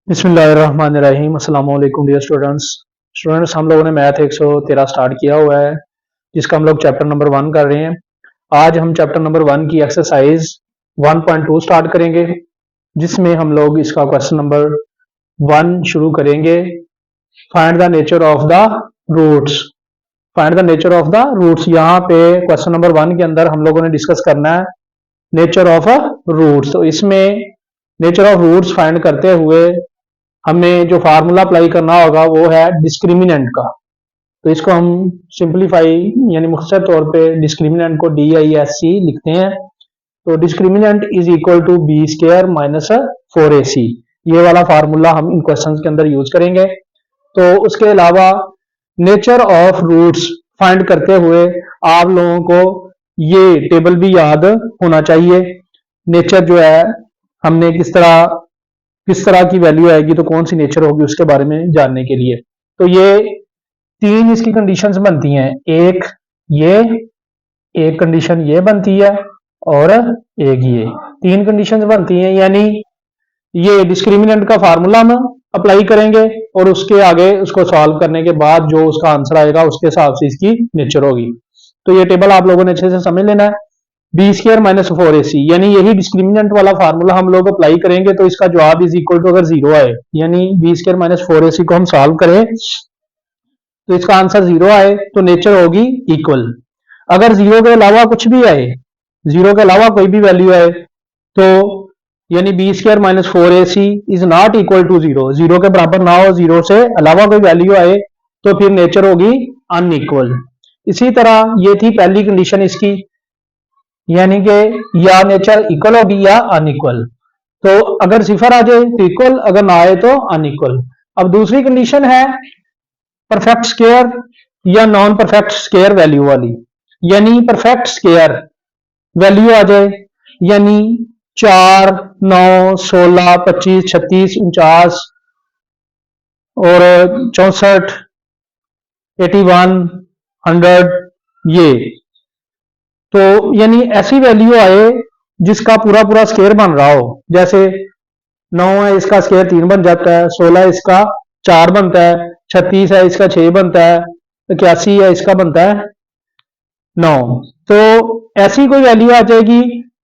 बिस्मिल्लाहिर्रहमानिर्रहीम। अस्सलाम वालेकुम डियर स्टूडेंट्स, हम लोगों ने मैथ 113 स्टार्ट किया हुआ है, जिसका हम लोग चैप्टर नंबर 1 कर रहे हैं। आज हम चैप्टर नंबर 1 की एक्सरसाइज 1.2 स्टार्ट करेंगे, जिसमें हम लोग इसका क्वेश्चन नंबर 1 शुरू करेंगे। Find the nature of the roots. Find the nature of the roots. यहाँ पे क्वेश्चन नंबर 1 के अंदर हम लोगों ने डिस्कस करना है नेचर ऑफ रूट्स। तो इसमें नेचर ऑफ रूट्स फाइंड करते हुए हमें जो फार्मूला अप्लाई करना होगा वो है डिस्क्रिमिनेंट का। तो इसको हम सिंपलीफाई यानी मुख्तसर तौर पे डिस्क्रिमिनेंट को DISC लिखते हैं। तो discriminant is equal to b square minus 4AC। ये वाला फार्मूला हम इन क्वेश्चंस के अंदर यूज करेंगे। तो उसके अलावा नेचर ऑफ रूट्स फाइंड करते हुए आप लोगों को ये टेबल भी याद होना चाहिए। नेचर जो है हमने किस तरह की वैल्यू आएगी तो कौन सी नेचर होगी उसके बारे में जानने के लिए। तो ये तीन इसकी कंडीशंस बनती हैं। एक कंडीशन ये बनती है और एक ये, तीन कंडीशंस बनती हैं। यानी ये डिस्क्रिमिनेंट का फार्मूला हम अप्लाई करेंगे और उसके आगे उसको सॉल्व करने के बाद जो उसका आंसर आएगा उसके हिसाब से इसकी नेचर होगी। तो ये टेबल आप लोगों ने अच्छे से समझ लेना है। बी स्क्वायर माइनस 4AC यानी यही डिस्क्रिमिनेंट वाला फार्मूला हम लोग अप्लाई करेंगे तो इसका जवाब इज इक्वल टू अगर जीरो आए, यानी बी स्क्वायर माइनस 4AC को हम सॉल्व करें तो इसका आंसर जीरो आए तो नेचर होगी इक्वल। अगर जीरो के अलावा कुछ भी आए, जीरो के अलावा कोई भी वैल्यू आए तो यानी b square minus 4AC is not equal to zero, zero के बराबर ना हो, जीरो से अलावा कोई वैल्यू आए तो फिर नेचर होगी अनइक्वल। इसी तरह ये थी पहली कंडीशन इसकी, यानी कि या नेचर इक्वल होगी या अनइक्वल। तो अगर सिफर आ जाए तो इक्वल, अगर ना आए तो अनइक्वल। अब दूसरी कंडीशन है परफेक्ट स्क्वायर या नॉन परफेक्ट स्क्वायर वैल्यू वाली। यानी परफेक्ट स्क्वायर वैल्यू आ जाए, यानी 4, 9, 16, 25, 36, 49 और 64, 81, 100 ये। तो यानी ऐसी वैल्यू आए जिसका पूरा पूरा स्क्वायर बन रहा हो। जैसे 9 है इसका स्क्वायर 3 बन जाता है, 16 इसका 4 बनता है, 36 है इसका 6 बनता है, 81 है इसका बनता है 9। तो ऐसी कोई वैल्यू आ जाएगी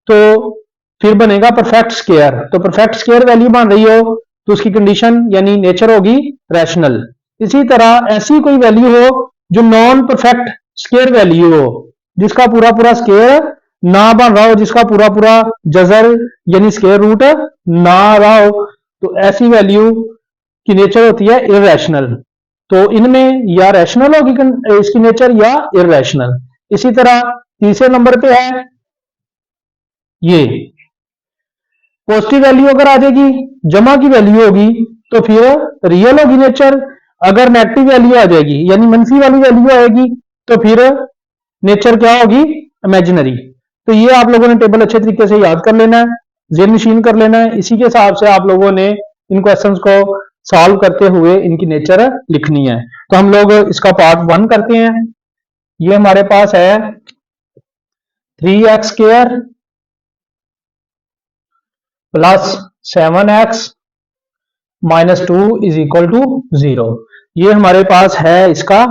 तो फिर बनेगा परफेक्ट स्क्वायर। तो परफेक्ट स्क्वायर वैल्यू बन रही हो तो उसकी कंडीशन यानी नेचर होगी रैशनल। इसी तरह ऐसी कोई वैल्यू हो जो नॉन परफेक्ट स्क्वायर वैल्यू हो, जिसका पूरा पूरा स्क्वायर ना बन रहा हो, जिसका पूरा पूरा जजर यानी स्क्वायर रूट ना आ रहा हो, तो ऐसी वैल्यू की नेचर होती है इररेशनल। तो इनमें या रैशनल होगी इसकी नेचर या इररेशनल। इसी तरह तीसरे नंबर पे है ये पॉजिटिव वैल्यू अगर आ जाएगी, जमा की वैल्यू होगी तो फिर रियल होगी नेचर। अगर नेगेटिव वैल्यू आ जाएगी यानी मनफी वाली वैल्यू आएगी तो फिर नेचर क्या होगी, इमेजिनरी। तो ये आप लोगों ने टेबल अच्छे तरीके से याद कर लेना है, जेन मशीन कर लेना है। इसी के हिसाब से आप लोगों ने इन क्वेश्चंस को सॉल्व करते हुए इनकी नेचर लिखनी है। तो हम लोग इसका पार्ट 1 करते हैं। ये हमारे पास है 3x square plus 7x minus 2 is equal to 0। ये हमारे पास है इसका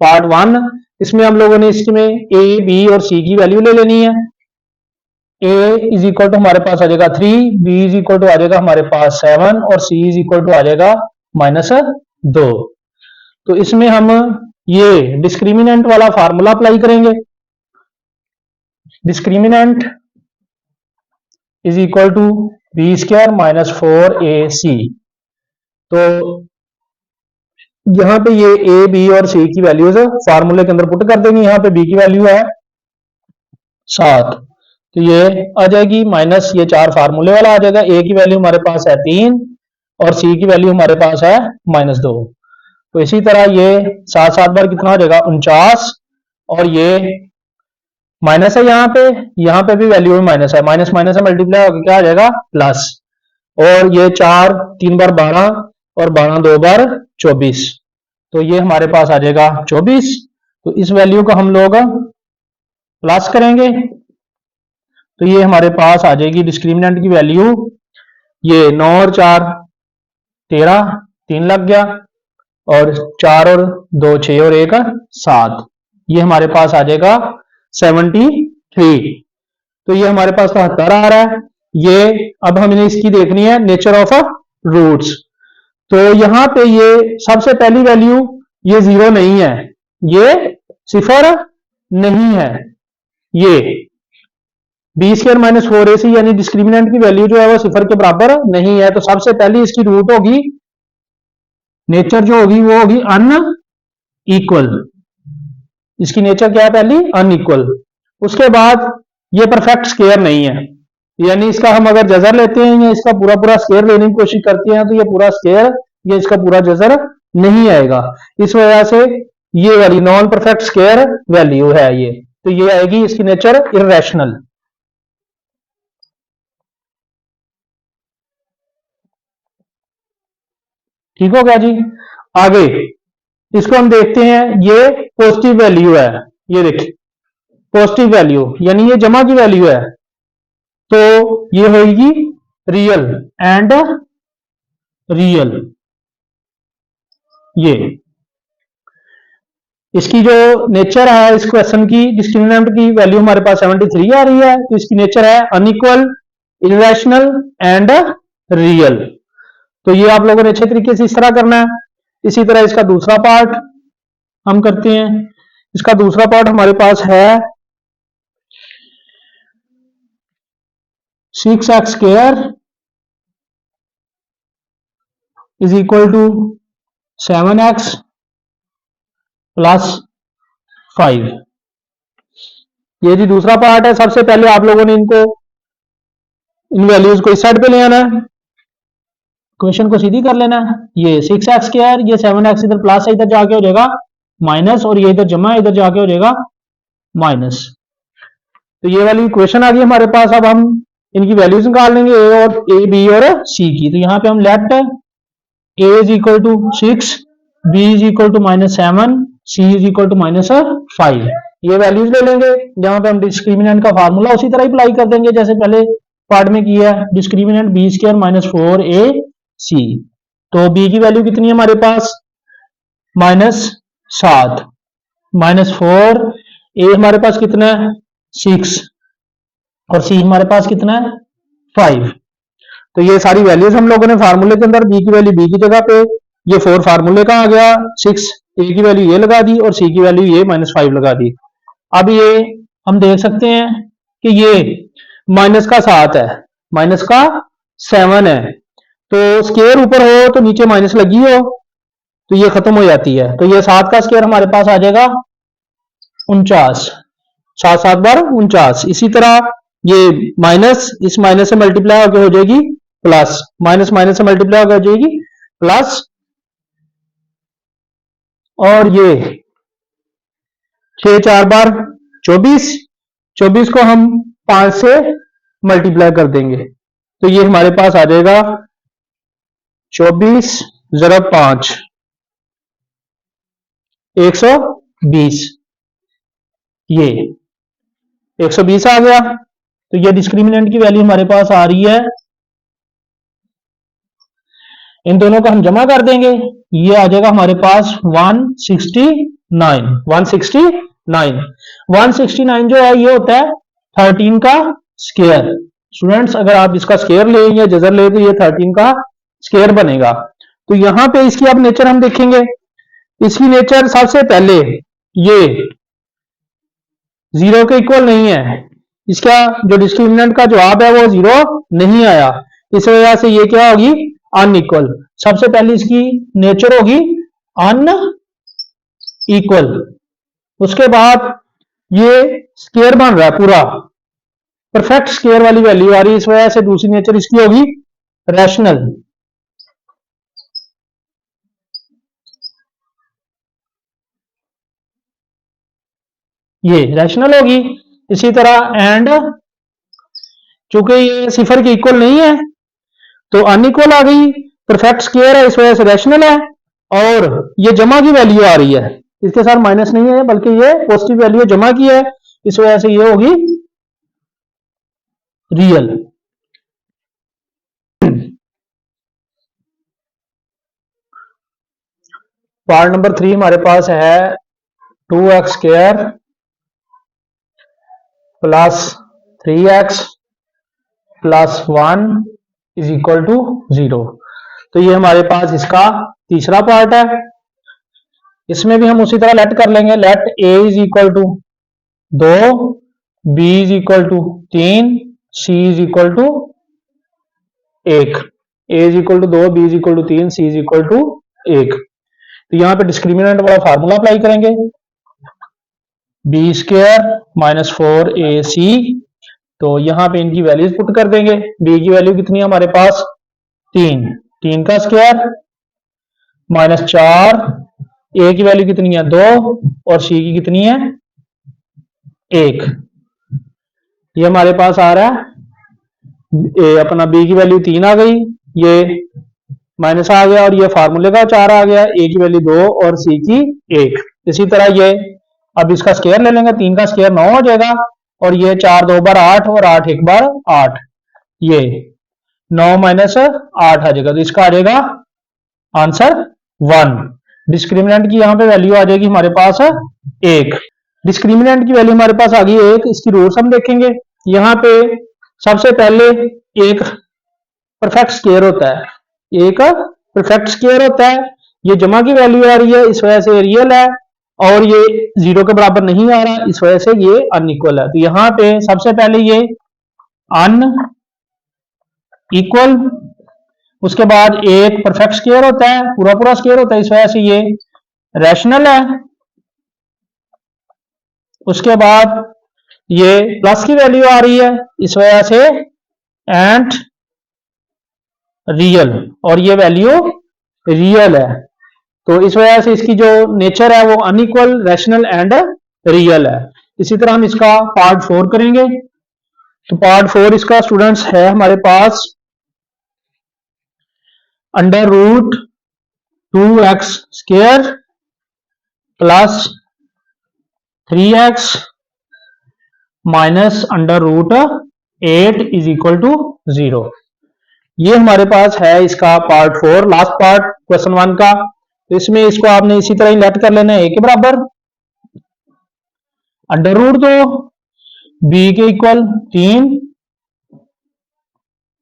पार्ट 1। इसमें हम लोगों ने इसमें a, b और c की वैल्यू ले लेनी है। a इज इक्वल टू हमारे पास आ जाएगा 3, b इज इक्वल टू आ जाएगा हमारे पास 7 और c इज इक्वल टू आ जाएगा माइनस 2। तो इसमें हम ये डिस्क्रिमिनेंट वाला फार्मूला अप्लाई करेंगे। Discriminant is equal to b square minus 4AC। तो यहां पे ये a, b और c की वैल्यूज फार्मूले के अंदर पुट कर देंगे। यहां पे b की वैल्यू है 7, तो ये आ जाएगी माइनस ये 4 फार्मूले वाला आ जाएगा। a की वैल्यू हमारे पास है 3 और c की वैल्यू हमारे पास है माइनस 2। तो इसी तरह ये 7 बार कितना हो जाएगा 49 और ये माइनस है यहाँ पे भी वैल्यू में माइनस है, माइनस माइनस मल्टीप्लाई होकर क्या आ जाएगा प्लस। और ये 4 3 बार 12 और 12 2 बार 24, तो ये हमारे पास आ जाएगा 24। तो इस वैल्यू को हम लोग प्लस करेंगे तो ये हमारे पास आ जाएगी डिस्क्रिमिनेंट की वैल्यू, ये 9 और 4 13, 3 लग गया, और 4 और 2 6 और 1 7, ये हमारे पास आ जाएगा 73। तो ये हमारे पास 73 आ रहा है। ये अब हमने इसकी देखनी है नेचर ऑफ रूट्स। तो यहां पे ये सबसे पहली वैल्यू ये 0 नहीं है, ये सिफर नहीं है, ये बी स्क्वायर माइनस 4ac यानी डिस्क्रिमिनेंट की वैल्यू जो है वो सिफर के बराबर नहीं है। तो सबसे पहली इसकी रूट होगी, नेचर जो होगी वो होगी अनइक्वल। इसकी नेचर क्या है पहली? अनइक्वल। उसके बाद ये परफेक्ट स्क्वायर नहीं है, यानी इसका हम अगर जजर लेते हैं या इसका पूरा पूरा स्क्वायर लेने की कोशिश करते हैं तो ये पूरा स्क्वायर या इसका पूरा जजर नहीं आएगा। इस वजह से ये वाली नॉन परफेक्ट स्क्वायर वैल्यू है ये, तो ये आएगी इसकी नेचर इररेशनल। ठीक हो गया जी। आगे इसको हम देखते हैं, ये पॉजिटिव वैल्यू है, ये देखिए पॉजिटिव वैल्यू यानी ये जमा की वैल्यू है, तो ये होगी रियल एंड रियल। ये इसकी जो नेचर है इस क्वेश्चन की, डिस्क्रिमिनेंट की वैल्यू हमारे पास 73 आ रही है, तो इसकी नेचर है अनइक्वल, इररेशनल एंड रियल। तो ये आप लोगों ने अच्छे तरीके से इस तरह करना है। इसी तरह इसका दूसरा पार्ट हम करते हैं। इसका दूसरा पार्ट हमारे पास है 6x square is equal to 7x plus 5। ये जी दूसरा पार्ट है। सबसे पहले आप लोगों ने इन वैल्यूज को इस साइड पे ले आना है, क्वेश्चन को सीधी कर लेना है। ये 6x स्क्वायर, ये 7x इधर प्लस है, इधर जाके हो जाएगा माइनस, और ये इधर जमा है, इधर जाके हो जाएगा माइनस। तो ये वाली इक्वेशन आ गई हमारे पास। अब हम इनकी वैल्यूज निकाल लेंगे ए बी और सी की। तो यहाँ पे हम left a is equal to 6, b is equal to -7, c is equal to -5, ये वैल्यूज ले लेंगे। जहां पे हम डिस्क्रिमिनेंट का फार्मूला उसी तरह अप्लाई कर देंगे जैसे पहले पार्ट में किया है, discriminant B square minus 4ac। तो बी की वैल्यू कितनी है हमारे पास? -7, -4, ए हमारे पास कितना है 6, और सी हमारे पास कितना है 5। तो ये सारी वैल्यूज हम लोगों ने फार्मूले के अंदर, बी की वैल्यू बी की जगह पे, ये 4 फार्मूले का आ गया, 6 ए की वैल्यू ये लगा दी और सी की वैल्यू ये -5 लगा दी। अब ये हम देख सकते हैं कि ये माइनस का 7 है, माइनस का 7 है, तो स्क्वायर ऊपर हो तो नीचे माइनस लगी हो तो ये खत्म हो जाती है। तो ये 7 का स्क्वायर हमारे पास आ जाएगा 49, 7 7 बार 49। इसी तरह ये माइनस इस माइनस से मल्टीप्लाई होकर हो जाएगी प्लस, माइनस माइनस से मल्टीप्लाई होकर हो जाएगी प्लस, और ये 6 4 बार 24, 24 को हम 5 से मल्टीप्लाई कर देंगे तो ये हमारे पास आ जाएगा 24 × 5 120। ये 120 आ गया। तो ये डिस्क्रिमिनेंट की वैल्यू हमारे पास आ रही है, इन दोनों को हम जमा कर देंगे, ये आ जाएगा हमारे पास 169। 169 जो है ये होता है 13 का स्क्वायर। स्टूडेंट्स अगर आप इसका स्क्वायर ले या जजर ले तो ये 13 का स्क्वायर बनेगा। तो यहां पे इसकी अब नेचर हम देखेंगे। इसकी नेचर सबसे पहले ये 0 के इक्वल नहीं है, इसका जो डिस्क्रिमिनेंट का जवाब है वो 0 नहीं आया, इस वजह से ये क्या होगी अनइक्वल। सबसे पहले इसकी नेचर होगी अनइक्वल। उसके बाद ये स्क्वायर बन रहा है, पूरा परफेक्ट स्क्वायर वाली वैल्यू आ रही है, इस वजह से दूसरी नेचर इसकी होगी रैशनल। ये रैशनल होगी। इसी तरह एंड चूंकि ये सिफर के इक्वल नहीं है तो अनइक्वल आ गई, परफेक्ट स्क्वायर है इस वजह से रैशनल है, और ये जमा की वैल्यू आ रही है, इसके साथ माइनस नहीं है बल्कि ये पॉजिटिव वैल्यू जमा की है, इस वजह से ये होगी रियल। पार्ट नंबर 3 हमारे पास है 2x² plus 3x plus 1 is equal to 0। तो ये हमारे पास इसका तीसरा पार्ट है। इसमें भी हम उसी तरह लेट कर लेंगे। Let a is equal to 2, b is equal to 3, c is equal to 1। a is equal to 2, b is equal to 3, c is equal to 1। तो यहां पे डिस्क्रिमिनेंट वाला फार्मूला अप्लाई करेंगे, b² माइनस 4ac। तो यहां पे इनकी values put कर देंगे। b की वैल्यू कितनी है हमारे पास 3, 3 का स्क्वायर माइनस 4, a की वैल्यू कितनी है 2 और c की कितनी है 1। ये हमारे पास आ रहा है अपना b की वैल्यू 3 आ गई, ये माइनस आ गया और ये फार्मूले का 4 आ गया, a की वैल्यू 2 और c की 1। इसी तरह ये अब इसका स्क्वायर ले लेंगे, 3 का स्क्वायर 9 हो जाएगा और ये 4 2 बार 8 और 8 1 बार 8, ये 9 माइनस 8 आ जाएगा। तो इसका आ जाएगा आंसर 1। डिस्क्रिमिनेंट की यहां पे वैल्यू आ जाएगी हमारे पास 1। डिस्क्रिमिनेंट की वैल्यू हमारे पास आ गई 1। इसकी रूट्स हम देखेंगे। यहां पे सबसे पहले एक परफेक्ट स्क्वायर होता है, एक परफेक्ट स्क्वायर होता है। ये जमा की वैल्यू आ रही है, इस वजह से रियल है, और ये 0 के बराबर नहीं आ रहा, इस वजह से ये अनइक्वल है। तो यहां पे सबसे पहले ये अनइक्वल, उसके बाद एक परफेक्ट स्क्वायर होता है, पूरा पूरा स्क्वायर होता है, इस वजह से ये रैशनल है। उसके बाद ये प्लस की वैल्यू आ रही है, इस वजह से एंड रियल, और ये वैल्यू रियल है। तो इस वजह से इसकी जो नेचर है वो अनइक्वल, रैशनल एंड रियल है। इसी तरह हम इसका पार्ट 4 करेंगे। तो पार्ट 4 इसका स्टूडेंट्स है हमारे पास under root 2x² plus 3x minus under root 8 is equal to 0। ये हमारे पास है इसका पार्ट 4, लास्ट पार्ट क्वेश्चन 1 का। तो इसमें इसको आपने इसी तरह ही लेट कर लेना है, a के बराबर अंडर रूट 2, b के इक्वल 3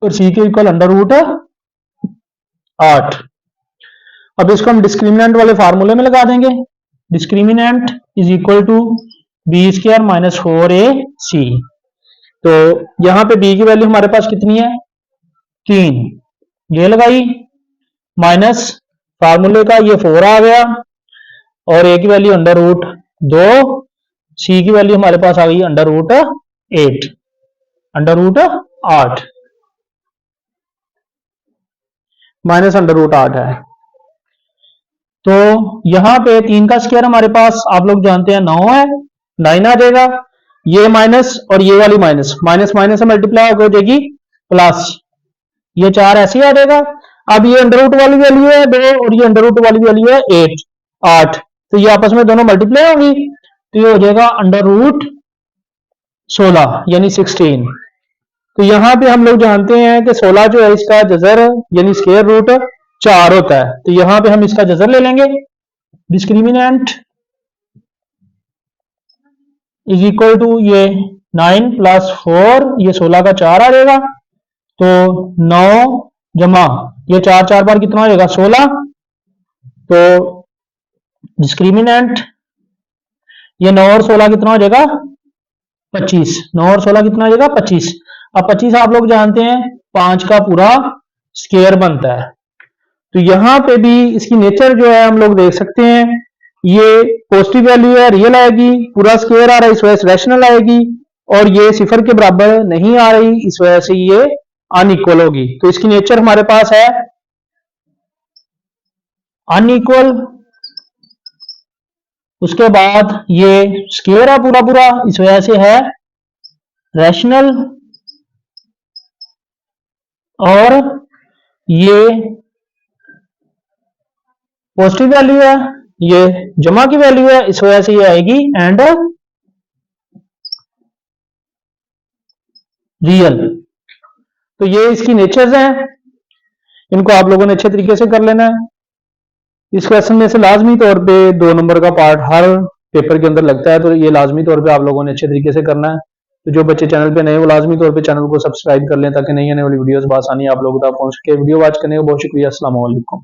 और c के इक्वल अंडर रूट 8। अब इसको हम डिस्क्रिमिनेंट वाले फार्मूले में लगा देंगे। Discriminant is equal to b² minus 4ac। तो यहां पे b की वैल्यू हमारे पास कितनी है 3, ये लगाई, माइनस फार्मूले का ये 4 आ गया, और a की वैल्यू अंडर रूट 2, c की वैल्यू हमारे पास आ गई under root 8, under root 8 minus under root 8 है। तो यहां पे 3 का स्क्वायर हमारे पास आप लोग जानते हैं 9 है, 9 आ जाएगा। ये माइनस और ये वाली माइनस, माइनस माइनस से मल्टीप्लाई होकर हो जाएगी प्लस, ये 4 ऐसे ही आ जाएगा। अब ये अंडर रूट वाली वैल्यू है 2 और ये अंडर रूट वाली वैल्यू है 8, तो ये आपस में दोनों मल्टीप्लाई होंगी, तो ये हो जाएगा अंडर रूट 16 यानी 16। तो यहां पे हम लोग जानते हैं कि 16 जो है इसका जजर यानी स्क्वायर रूट 4 होता है। तो यहां पे हम इसका जजर ले लेंगे। डिस्क्रिमिनेंट इज इक्वल टू ये 9 प्लस 4, ये 16 का 4 आ जाएगा। तो 9 जमा ये 4 4 बार कितना हो जाएगा 16। तो डिस्क्रिमिनेंट ये 9 और 16 कितना हो जाएगा 25, 9 और 16 कितना हो जाएगा 25। अब 25 आप लोग जानते हैं 5 का पूरा स्क्वायर बनता है। तो यहां पे भी इसकी नेचर जो है हम लोग देख सकते हैं, ये पॉजिटिव वैल्यू है, रियल आएगी, पूरा स्क्वायर आ रहा है इस वजह से रैशनल आएगी, और ये सिफर के बराबर नहीं आ रही, इस वजह से ये अनइक्वल होगी। तो इसकी नेचर हमारे पास है अनइक्वल। उसके बाद ये स्क्वायर है पूरा पूरा, इस वजह से है रैशनल, और ये पॉजिटिव वैल्यू है, ये जमा की वैल्यू है, इस वजह से ये आएगी एंड रियल। तो ये इसकी नेचर्स हैं, इनको आप लोगों ने अच्छे तरीके से कर लेना है। इस क्वेश्चन में से लाजमी तौर पे 2 नंबर का पार्ट हर पेपर के अंदर लगता है, तो ये लाजमी तौर पे आप लोगों ने अच्छे तरीके से करना है। तो जो बच्चे चैनल पे नए वो लाजमी तौर पे चैनल को सब्सक्राइब कर लें ताकि नई आने वाली वीडियोस बआसानी आप लोगों तक पहुंच सके। वीडियो वॉच करने का बहुत शुक्रिया। अस्सलाम वालेकुम।